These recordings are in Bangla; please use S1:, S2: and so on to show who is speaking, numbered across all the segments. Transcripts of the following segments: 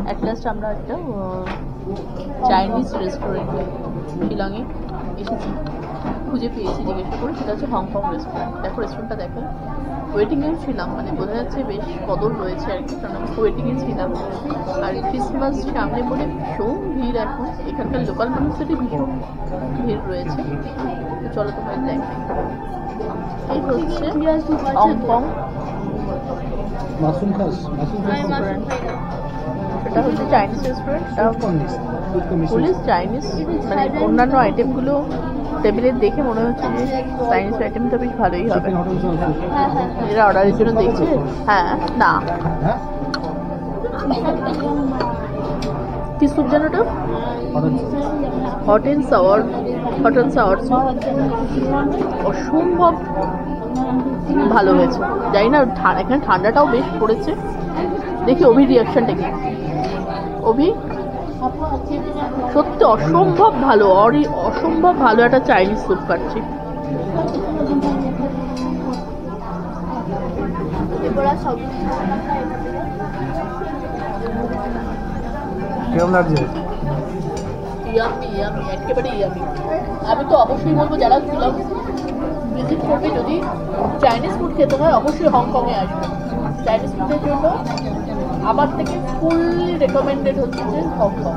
S1: অ্যাট লাস্ট আমরা একটা চাইনিজ রেস্টুরেন্টে শিলংয়ে এসেছি, খুঁজে পেয়েছি জিজ্ঞাসা করে। সেটা হচ্ছে হংকং রেস্টুরেন্ট। দেখো রেস্টুরেন্টটা দেখো, ওয়েটিংয়েও ছিলাম, মানে বোঝা যাচ্ছে বেশ কদর রয়েছে আর কি, কারণ আমি ওয়েটিংয়ে ছিলাম। আর ক্রিসমাস সামনে বলে ভীষণ ভিড় এখন, এখানকার লোকাল মানুষদেরই ভীষণ ভিড় রয়েছে। তো চলো তোমার দেখ, এই হচ্ছে হংকং রেস্টুরেন্ট। সেটা হচ্ছে চাইনিজ রেস্টুরেন্ট, পুলিশ চাইনিজ, মানে অন্যান্য আইটেমগুলো টেবিলে দেখে মনে হচ্ছে যে চাইনিজ আইটেমটা বেশ ভালোই হবে। এরা অর্ডারের জন্য দেখছে। হ্যাঁ, না কি স্যুপ যেন ওটা, হট অ্যান্ড সাওয়ার অসম্ভব ভালো হয়েছে। জানি না এখানে ঠান্ডাটাও বেশ পড়েছে। দেখি অভির রিয়াকশনটা কি। অভি সত্যি অসম্ভব ভালো, অসম্ভব ভালো একটা চাইনিজ স্যুপ খাচ্ছি।
S2: কেমন লাগছে?
S1: একেবারে ইয়ামি। আমি তো অবশ্যই বলবো যারা শিলং ভিজিট করবে, যদি চাইনিজ ফুড খেতে হয় অবশ্যই হংকংয়ে আসবে। চাইনিজ ফুডের জন্য আমার থেকে ফুললি রেকমেন্ডেড হচ্ছে যে হংকং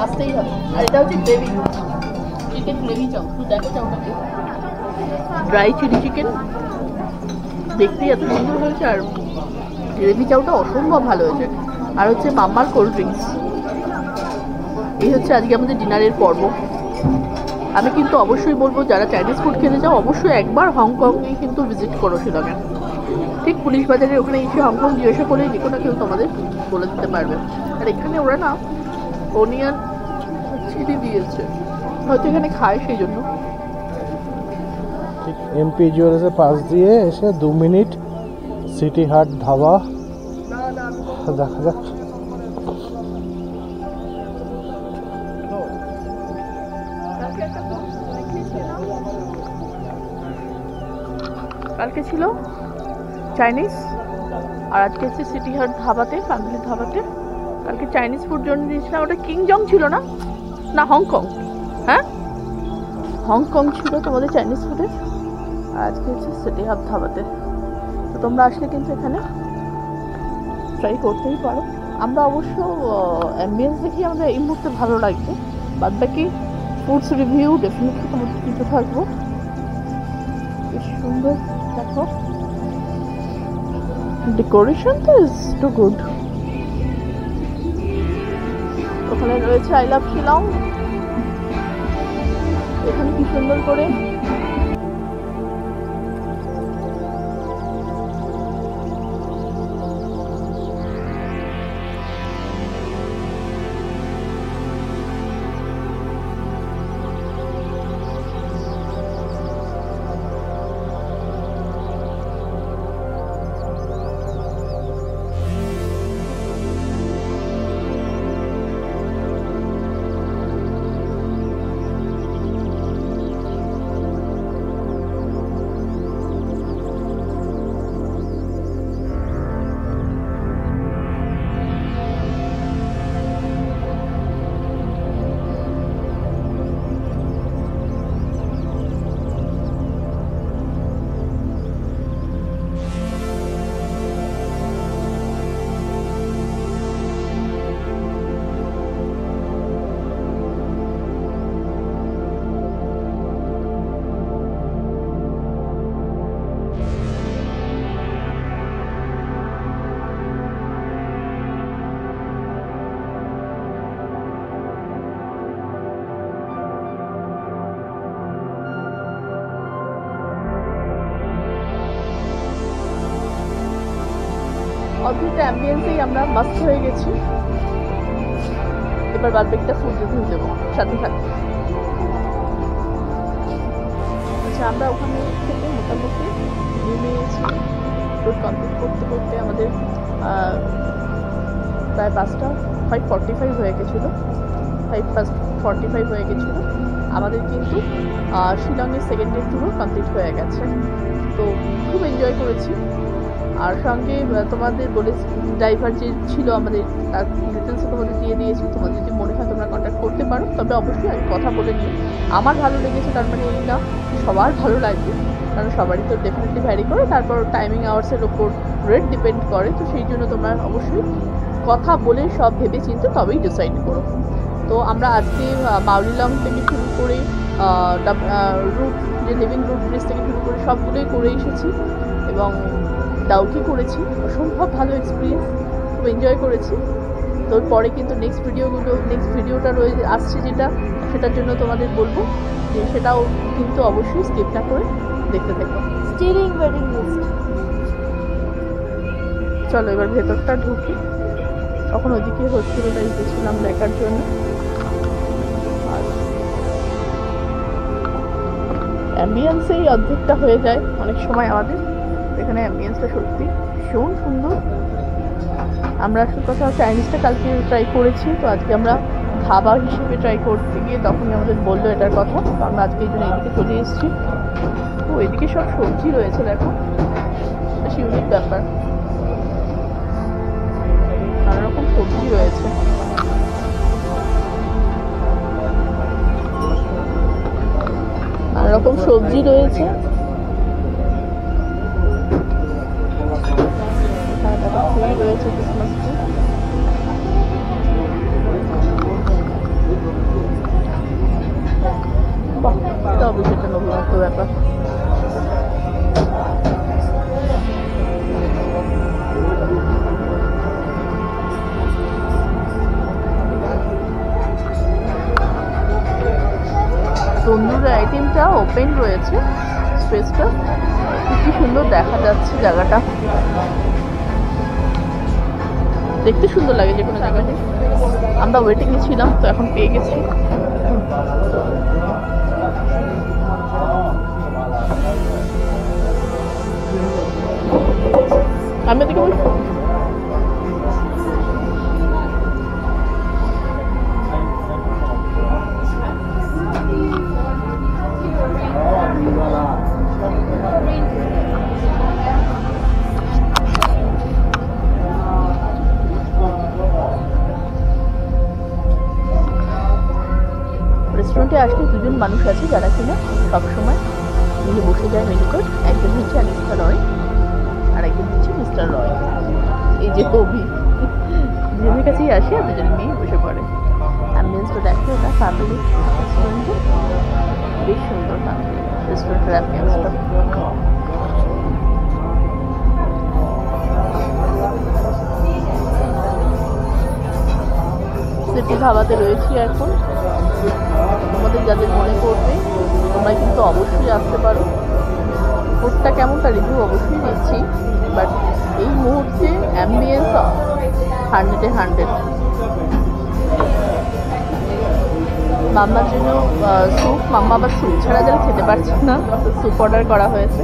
S1: আসতেই হবে। আর এটা হচ্ছে গ্রেভি, চিকেন গ্রেভি চাও। তুই দেখো চাওটাকে, ড্রাই চিলি চিকেন দেখতেই এত সুন্দর হয়েছে, আর গ্রেভি চাউটা অসম্ভব ভালো হয়েছে। আর হচ্ছে মাম্মার কোল্ড ড্রিঙ্কস। এই হচ্ছে আজকে আমাদের ডিনারের পর্ব। আমি কিন্তু অবশ্যই বলবো যারা চাইনিজ ফুড খেতে চাও অবশ্যই একবার হংকংয়ে কিন্তু ভিজিট করো শিলংয়ে। ঠিক পুলিশ বাজারের ওখানে এসে হংকং জিজ্ঞাসা করলে যে কোনো কেউ তোমাদের বলে দিতে পারবে। আর এখানে ওরা না অনিয়ন চিলি দিয়েছে, হয়তো এখানে খায় সেই জন্য।
S2: ঠিক এমপি জুয়েলার্সের পাশ দিয়ে এসে 2 মিনিট সিটি হাট ধাবা। দেখা যাক।
S1: কালকে ছিল চাইনিজ আর আজকে হচ্ছে সিটি হাট ধাবাতে, ফ্যামিলি ধাবাতে। কালকে চাইনিজ ফুড জন্য দিয়েছিলাম, ওটা কিংজং ছিল না, না হংকং, হ্যাঁ হংকং ছিল তোমাদের চাইনিজ ফুডে। আর আজকে হচ্ছে সিটি হাট ধাবাতে। তো তোমরা আসলে কিন্তু এখানে ট্রাই করতেই পারো। আমরা অবশ্য অ্যাম্বিয়েন্স দেখি আমাদের এই মুহূর্তে ভালো লাগবে, বাদ বাকি ফুডস রিভিউ ডেফিনেটলি তোমাদের দিতে থাকবো। বেশ সুন্দর দেখো, ডেকোরেশন তো ইজ টু গুড। ওখানে রয়েছে আই লাভ শিলং, এখানে কি সুন্দর করে অদ্ভুত অ্যাম্বিয়েন্সেই আমরা মাস্ত হয়ে গেছি। এবার বাদ বাকিটা ফুড রিভিউ দেবো, সাথে থাকবে। আচ্ছা, আমরা ওখানে থেকে মোটামুটি নেমে এসেছি। ট্যুর কমপ্লিট করতে করতে আমাদের প্রায় 5:45 হয়ে গেছিলো, 5:45 হয়ে গেছিলো। আমাদের কিন্তু শিলংয়ের সেকেন্ড ডে ট্যুরও কমপ্লিট হয়ে গেছে। তো খুব এনজয় করেছি। আর সঙ্গে তোমাদের বলে ড্রাইভার যে ছিল আমাদের তার ডিটেলসও তোমাদের দিয়ে দিয়েছি। তোমাদের যদি মনে হয় তোমরা কন্ট্যাক্ট করতে পারো, তবে অবশ্যই আমি কথা বলে নিই। আমার ভালো লেগেছে তার মানে এই না সবার ভালো লাগবে, কারণ সবারই তো ডেফিনেটলি ভ্যারি করে। তারপর টাইমিং আওয়ার্সের ওপর রেট ডিপেন্ড করে, তো সেই জন্য তোমরা অবশ্যই কথা বলে সব ভেবে চিন্তে তবেই ডিসাইড করো। তো আমরা আজকে মাউলিলং থেকে শুরু করে রুট যে লিভিং রুট ব্রিজ থেকে শুরু করে সবগুলোই করে এসেছি এবং ডাউকি করেছি। অসম্ভব ভালো এক্সপিরিয়েন্স, খুব এনজয় করেছি। তো পরে কিন্তু নেক্সট ভিডিওটা আসছে সেটার জন্য তোমাদের বলবো যে সেটাও কিন্তু অবশ্যই স্কিপ না করে দেখতে থাকো।
S3: Steering waiting list.
S1: চলো এবার ভেতরটা ঢুকি। তখন ওদিকে হচ্ছিল তাই গেছিলাম দেখার জন্য। আর অ্যাম্বিয়েন্সেই অর্ধেকটা হয়ে যায় অনেক সময় আমাদের। এখানে অ্যাম্বিয়েন্সটা সত্যি ভীষণ সুন্দর। আমরা আসল কথা চাইনিজটা কালকে ট্রাই করেছি, তো আজকে আমরা ধাবা হিসেবে ট্রাই করতে গিয়ে তখনই আমাদের বললো এটার কথা। তো আমরা আজকে এই জন্য এদিকে চলে এসেছি। তো এদিকে সব সবজি রয়েছে, দেখো বেশ ইউনিক ব্যাপার, নানা রকম সবজি রয়েছে। নানা রকম সবজি রয়েছে। রয়েছে ক্রিসমাস ট্রি। বাহ, এটা অবশ্যই একটা নতুনত্ব ব্যাপার। তন্দুরের আইটেমটা ওপেন রয়েছে, স্পেসটা কি সুন্দর দেখা যাচ্ছে। জায়গাটা দেখতে সুন্দর লাগে যে কোনো জায়গাতে। আমরা ওয়েটিংয়ে ছিলাম, তো এখন পেয়ে গেছি। আমি ওদিকে বলছি রেস্টুরেন্টে আসলে দুজন মানুষ আছে যারা কিনা সবসময় নিয়ে বসে যায় মেনু কার্ড। একজন হচ্ছে অনিতা রয় আর একজন হচ্ছে মিস্টার রয়। এই যে কবি দুজনের কাছেই আসে আর দুজন মেয়ে বসে পড়ে। অ্যাম্বিয়েন্সটা দেখো, এটা ফ্যামিলি রেস্টুরেন্টে বেশ সুন্দর ফ্যামিলি রেস্টুরেন্টের অ্যাম্বিয়েন্সটা। সিটি ধাবাতে রয়েছি এখন। তোমাদের যাদের মনে পড়বে তোমরা কিন্তু অবশ্যই আসতে পারো। ফুডটা কেমন তার রিভিউ অবশ্যই দিচ্ছি, বাট এই মুহূর্তে অ্যাম্বিয়েন্স 100-এ 100। মাম্মার জন্য স্যুপ, মাম্মা আবার স্যুপ ছাড়া যারা খেতে পারছে না, তো স্যুপ অর্ডার করা হয়েছে।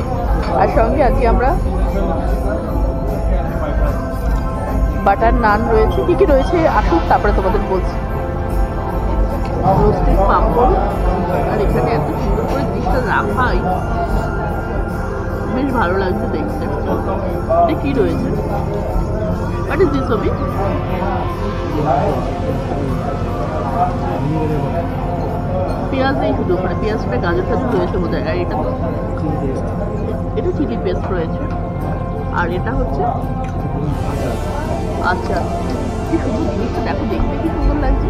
S1: আর সঙ্গে আজকে আমরা বাটার নান রয়েছে। কী কী রয়েছে আসুক তারপরে তোমাদের বলছি। রোস্টেড পাঁপড়, আর এখানে এত সুন্দর করে জিনিসটা রাখাই বেশ ভালো লাগছে দেখতে। এটা কি রয়েছে? হোয়াট ইজ দিস ছবি? পেঁয়াজ নেই শুধু, মানে পেঁয়াজটা গাজর টাজর রয়েছে বোধ হয়। আর এটা চিলি পেস্ট রয়েছে, আর এটা হচ্ছে আচ্ছা কি সুন্দর জিনিসটা দেখো, দেখতে কি সুন্দর লাগছে।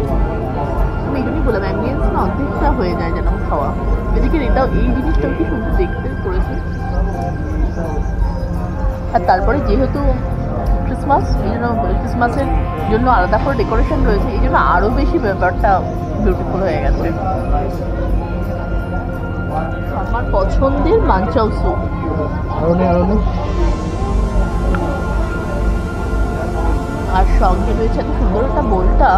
S1: আমি এই জন্যই বললাম অ্যাম্বিয়েন্স না অর্ধেকটা হয়ে যায় যেন খাওয়া। এদিকে এটাও এই জিনিসটাও কি সুন্দর দেখতে করেছে। আর তারপরে যেহেতু ক্রিসমাস, এই জন্য ক্রিসমাসের জন্য আলাদা করে ডেকোরেশন রয়েছে, এই জন্য আরও বেশি ব্যাপারটা বিউটিফুল হয়ে গেছে। আমার পছন্দের মাঞ্চাও স্যুপ। আর সঙ্গে রয়েছে এত সুন্দর একটা বোলটা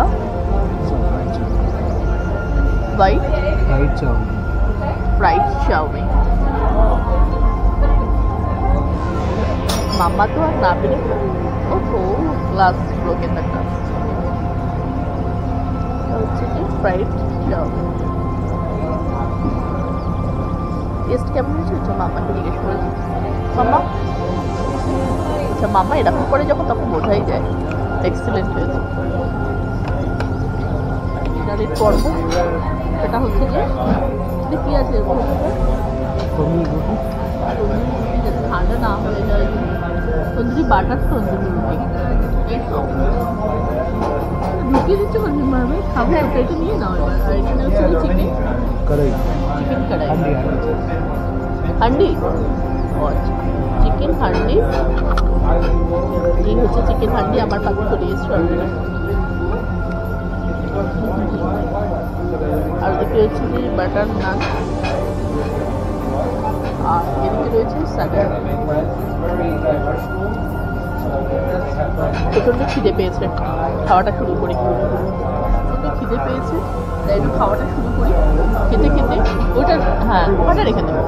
S1: ফ্রাইড চাউমিন। মাম্মা তো আর না পেরে গ্লাস ব্রোকেন একটা হচ্ছে কি ফ্রাইড চাউমিন। টেস্ট কেমন হয়েছে? মাম্মাকে জিজ্ঞেস করেছি। মাম্মা আচ্ছা মাম্মা এরকম করে যখন তখন বোঝাই যায় এক্সিলেন্ট হয়েছে। ডিনারের পর্ব সেটা হচ্ছে যে কি আছে এর মধ্যে? যাতে ঠান্ডা না হয়ে যায়, তন্দুরি বাটার তন্দুরি রুটি এই তো ঢুকিয়ে দিচ্ছে কঞ্জিম ভাবে খাবো। এটা নিয়ে নাও এবার। আর এখানে হচ্ছে চিকেন
S2: কড়াই,
S1: চিকেন কড়াই হান্ডি। আচ্ছা চিকেন হান্ডি, এই হচ্ছে চিকেন হান্ডি আমার পাশে চলে এসছে অলরেডি। আর এদিকে হচ্ছে যে বাটার নান, আর এদিকে রয়েছে স্যালাড। প্রচন্ড খিদে পেয়েছে, খাওয়াটা শুরু করি। প্রচন্ড খিদে পেয়েছে তাই একটু খাওয়াটা শুরু করি। খেতে খেতে ওইটা হ্যাঁ ওটা রেখে দেবো।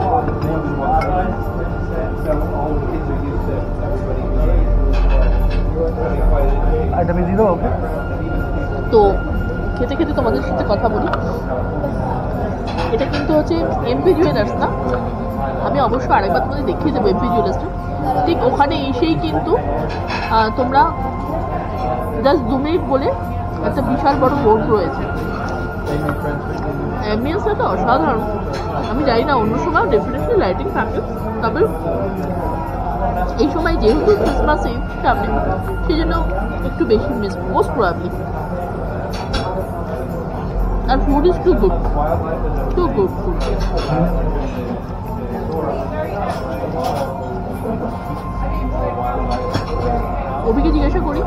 S1: তো খেতে খেতে তোমাদের সাথে কথা বলি। এটা কিন্তু হচ্ছে এমপি জুয়েলার্স না, আমি অবশ্য আরেকবার তোমাদের দেখিয়ে দেবো এমপি জুয়েলার্সটা। ঠিক ওখানে এসেই কিন্তু তোমরা জাস্ট 2 মিনিট বলে একটা বিশাল বড় বোর্ড রয়েছে। অ্যাম্বিয়েন্সটা তো অসাধারণ। আমি জানি না অন্য সময় ডেফিনেটলি লাইটিং থাকে, তবে এই সময় যেহেতু ক্রিসমাস ইভ সামনে সেই জন্য একটু বেশি মিস মোস্ট প্রবাবলি। আর food is too good food. অভিকে জিজ্ঞাসা করি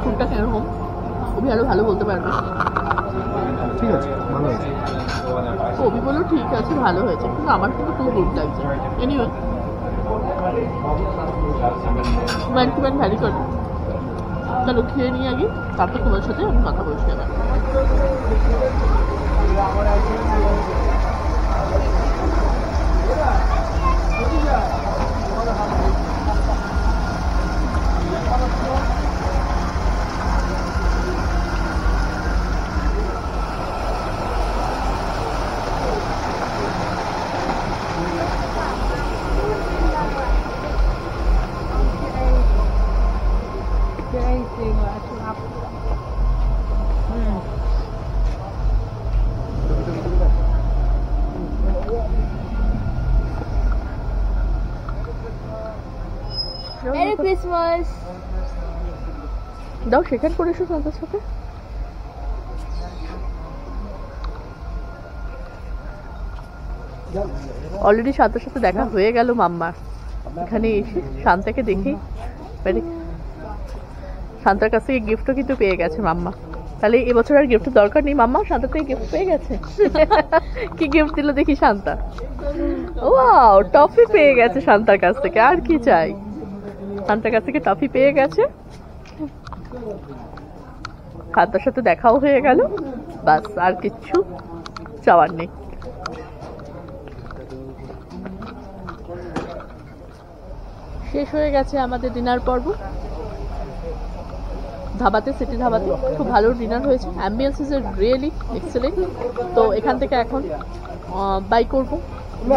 S1: ফুডটা কেরকম, অভি আরো ভালো বলতে পারবে।
S2: ঠিক আছে, ভালো আছে।
S1: অভি বললো ঠিক আছে ভালো হয়েছে, কিন্তু আমার কিন্তু টু গুড লাগছে। Anyway man to man vary করে। চলো খেয়ে নিয়ে আগে, তারপর তোমার সাথে আমি কথা বলছি আবার।
S3: Merry Christmas.
S1: দাও সেখান করে এসো তাদের সাথে। অলরেডি শান্তার সাথে দেখা হয়ে গেল মাম্মার। এখানে এসে শান্তাকে দেখেই মানে শান্তার কাছ থেকে গিফটও কিন্তু পেয়ে গেছে মাম্মা। তাহলে এবছর আর গিফটের দরকার নেই, মাম্মা শান্তা থেকে গিফট পেয়ে গেছে। কি গিফট দিল দেখি শান্তা? ওয়াও, টফি পেয়ে গেছে শান্তার কাছ থেকে। আর কি চাই? শান্তার কাছ থেকে টফি পেয়ে গেছে, শান্তার সাথে দেখাও হয়ে গেল, বাস আর কিচ্ছু চাওয়ার নেই। শেষ হয়ে গেছে আমাদের ডিনার পর্ব ধাবাতে, সিটি ধাবাতে। খুব ভালো ডিনার হয়েছে, অ্যাম্বিয়েন্স ইজ রিয়েলি এক্সেলেন্ট। তো এখান থেকে এখন বাই করবো।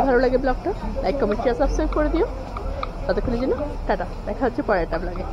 S1: ভালো লাগে ব্লগটা, লাইক কমেন্ট শেয়ার সাবস্ক্রাইব করে দিও। ততক্ষণের জন্য টাটা, দেখা হচ্ছে পরের একটা ব্লগে।